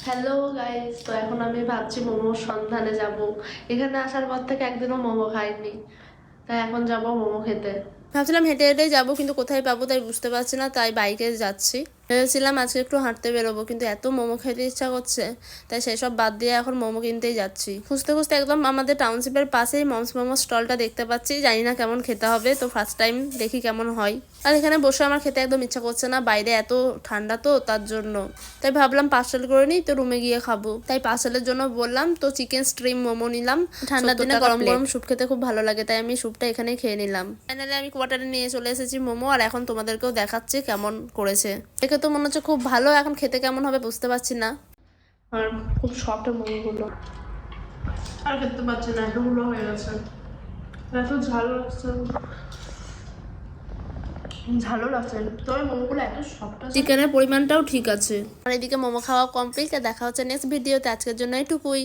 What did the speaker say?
Hello guys, তো এখন আমি ভাবছি মোমোর সন্ধানে যাব। এখানে আসার পর থেকে একদিনও মোমো খাইনি, তাই এখন যাব মোমো খেতে। ভাবছিলাম হেঁটে হেঁটেই যাবো, কিন্তু কোথায় পাবো তাই বুঝতে পারছি না, তাই বাইকে যাচ্ছি। ভেবেছিলাম আজকে একটু হাঁটতে বেরোবো, কিন্তু এত মোমো খেতে ইচ্ছা করছে, তাই সেসব বাদ দিয়ে এখন মোমো কিনতেই যাচ্ছি। খুঁজতে খুঁজতে একদম আমাদের টাউনশিপের পাশেই মমস মোমো স্টলটা দেখতে পাচ্ছি। জানি না কেমন খেতে হবে, তো ফার্স্ট টাইম দেখি কেমন হয়। আর এখানে বসে আমার খেতে একদম ইচ্ছা করছে না, বাইরে এত ঠান্ডা তো তার জন্য। তাই ভাবলাম পার্সেল করে নিই, তো রুমে গিয়ে খাবো। তাই পার্সেলের জন্য বললাম, তো চিকেন স্ট্রিম মোমো নিলাম। ঠান্ডার দিনে গরম গরম স্যুপ খেতে খুব ভালো লাগে, তাই আমি স্যুপটা এখানেই খেয়ে নিলাম। ফাইনালি আমি কোয়ার্টারে নিয়ে চলে এসেছি মোমো, আর এখন তোমাদেরকেও দেখাচ্ছি কেমন করেছে। দেখে তো মনে হচ্ছে খুব ভালো, এখন খেতে কেমন হবে বুঝতে পারছি না। আর খুব শর্ট মোমোগুলো, আর খেতে পারছি না, এতগুলো হয়ে গেছে। এত ঝাল লাগছে, ঝালও লাগছে, তবে মোমোগুলো এত সফট আছে। চিকেনের পরিমাণটাও ঠিক আছে। আর এদিকে মোমো খাওয়া কমপ্লিট, আর দেখা হচ্ছে নেক্সট ভিডিওতে। আজকের জন্য এটুকুই।